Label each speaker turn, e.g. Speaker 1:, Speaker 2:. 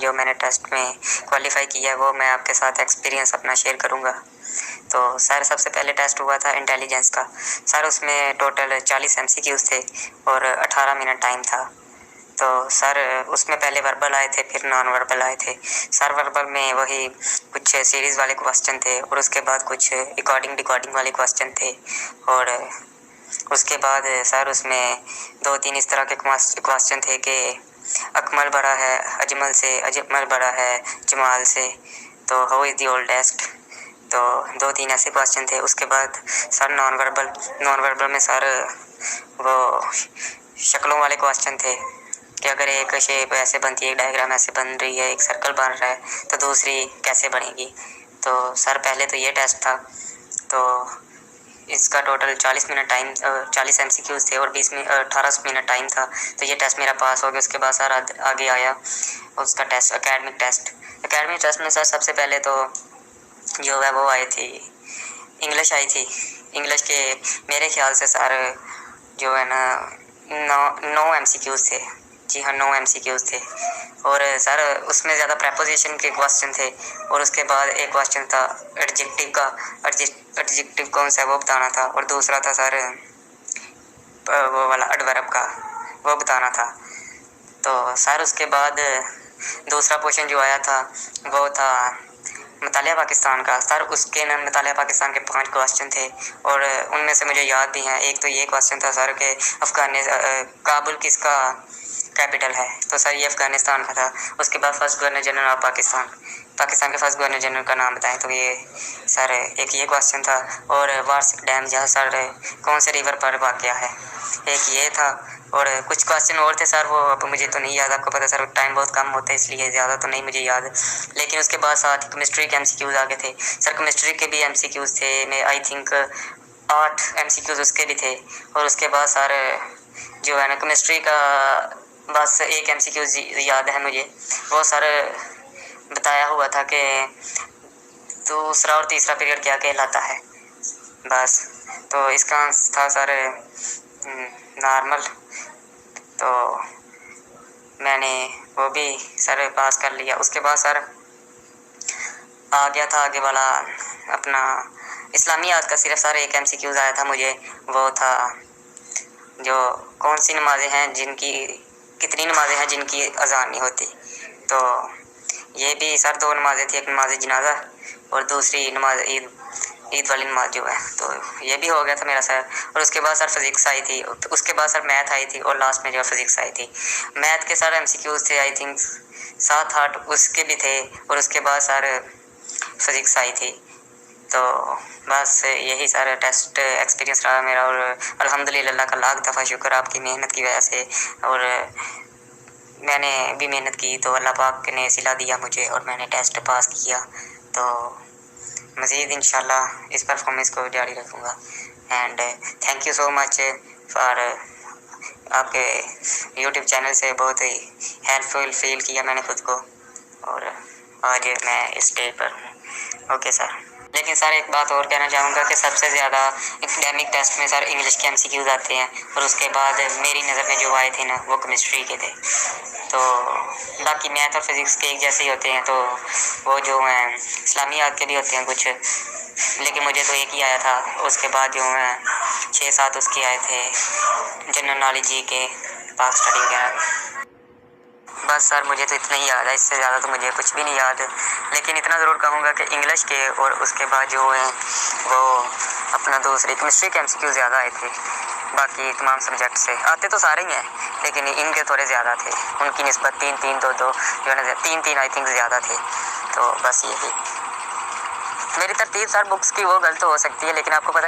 Speaker 1: जो मैंने टेस्ट में क्वालिफाई किया है वो मैं आपके साथ एक्सपीरियंस अपना शेयर करूँगा। तो सर सबसे पहले टेस्ट हुआ था इंटेलिजेंस का। सर उसमें टोटल 40 एमसीक्यूज़ थे और 18 मिनट टाइम था। तो सर उसमें पहले वर्बल आए थे, फिर नॉन वर्बल आए थे। सर वर्बल में वही कुछ सीरीज़ वाले क्वेश्चन थे और उसके बाद कुछ डिकोडिंग वाले क्वेश्चन थे और उसके बाद सर उसमें 2-3 इस तरह के क्वेश्चन थे कि अकमल बड़ा है अजमल से, अजमल बड़ा है जमाल से, तो हाउ इज़ द ओल्डेस्ट। तो 2-3 ऐसे क्वेश्चन थे। उसके बाद सर नॉन वर्बल में सर वो शक्लों वाले क्वेश्चन थे कि अगर एक शेप ऐसे बनती है, एक डायग्राम ऐसे बन रही है, एक सर्कल बन रहा है, तो दूसरी कैसे बनेगी। तो सर पहले तो ये टेस्ट था। तो इसका टोटल 40 मिनट टाइम 40 एमसीक्यूज़ थे और 18 मिनट टाइम था। तो ये टेस्ट मेरा पास हो गया। उसके बाद सर आगे आया उसका टेस्ट, एकेडमिक टेस्ट में सर सबसे पहले तो जो है वो आई थी इंग्लिश आई थी। इंग्लिश के मेरे ख्याल से सर जो है ना 9 एमसीक्यूज़ थे। जी हाँ, 9 एमसीक्यूज़ थे और सर उसमें ज़्यादा प्रेपोजिशन के क्वेश्चन थे और उसके बाद एक क्वेश्चन था एडजेक्टिव का। एडजेक्टिव कौन सा है वो बताना था और दूसरा था सर वो वाला एडवर्ब का, वो बताना था। तो सर उसके बाद दूसरा क्वेश्चन जो आया था वो था मुतालिया पाकिस्तान का। सर उसके ना मुतालिया पाकिस्तान के 5 क्वेश्चन थे और उनमें से मुझे याद भी हैं। एक तो ये क्वेश्चन था सर के काबुल किसका कैपिटल है, तो सर ये अफ़गानिस्तान का था। उसके बाद first governor general of Pakistan के फर्स्ट गवर्नर जनरल का नाम बताएं, तो ये सर एक ये क्वेश्चन था। और वार्सिक डैम जहाँ सर कौन से रिवर पर वाक़ है, एक ये था। और कुछ क्वेश्चन और थे सर, वो अब मुझे तो नहीं याद। आपको पता सर टाइम बहुत कम होता है इसलिए ज़्यादा तो नहीं मुझे याद। लेकिन उसके बाद साथ ही केमिस्ट्री के एमसीक्यूज़ आगे थे। सर केमिस्ट्री के भी एमसीक्यूज़ थे, मैं आई थिंक 8 एमसीक्यूज़ उसके भी थे। और उसके बाद सर जो है ना केमिस्ट्री का बस एक एमसीक्यूज़ याद है मुझे, वो सर बताया हुआ था कि दूसरा और तीसरा पीरियड क्या कहलाता है, बस। तो इसका आंसर था सर नॉर्मल। तो मैंने वो भी सर पास कर लिया। उसके बाद सर आ गया था आगे वाला अपना इस्लामियात का। सिर्फ सर एक एमसीक्यूज़ आया था मुझे, वो था जो कौन सी नमाज़ें हैं जिनकी कितनी नमाज़ें हैं जिनकी अज़ान नहीं होती। तो ये भी सर 2 नमाज़ें थी, एक नमाज जनाजा और दूसरी नमाज ईद वाली नमाज जो है। तो ये भी हो गया था मेरा सर। और उसके बाद सर फिज़िक्स आई थी, उसके बाद सर मैथ आई थी और लास्ट में जो फिज़िक्स आई थी। मैथ के सर एमसीक्यूज़ थे आई थिंक 7-8 उसके भी थे और उसके बाद सर फिज़िक्स आई थी। तो बस यही सारा टेस्ट एक्सपीरियंस रहा मेरा और अल्हम्दुलिल्लाह अल्लाह का लाख दफ़ा शुक्र आपकी मेहनत की वजह से। और मैंने भी मेहनत की तो अल्लाह पाक ने सिला दिया मुझे और मैंने टेस्ट पास किया। तो मज़ीद इंशाल्लाह इस परफॉर्मेंस को जारी रखूँगा। And thank you so much for आपके यूट्यूब चैनल से बहुत ही हेल्पफुल फील किया मैंने खुद को और आज मैं इस स्टेज पर हूँ। Okay sir. लेकिन सर एक बात और कहना चाहूँगा कि सबसे ज़्यादा एकेडमिक टेस्ट में सर इंग्लिश के एमसीक्यूज़ आते हैं और उसके बाद मेरी नज़र में जो आए थे ना वो केमिस्ट्री के थे। तो बाकी मैथ और फिज़िक्स के एक जैसे ही होते हैं, तो वो जो हैं इस्लामियात के भी होते हैं कुछ, लेकिन मुझे तो एक ही आया था। उसके बाद जो हैं 6-7 उसके आए थे जनरल नॉलेज के पास स्टडी वगैरह। बस सर मुझे तो इतना ही याद है, इससे ज़्यादा तो मुझे कुछ भी नहीं याद। लेकिन इतना ज़रूर कहूँगा कि इंग्लिश के और उसके बाद जो हैं वो अपना दूसरी केमिस्ट्री के एमसीक्यू ज़्यादा आए थे। बाकी तमाम सब्जेक्ट से आते तो सारे ही हैं, लेकिन इनके थोड़े ज़्यादा थे। उनकी निस्बत 3-3 2-2 जो है ना 3-3 आई थिंक ज़्यादा थे। तो बस यही मेरी तरतीब सर बुक्स की वो गलत हो सकती है, लेकिन आपको पता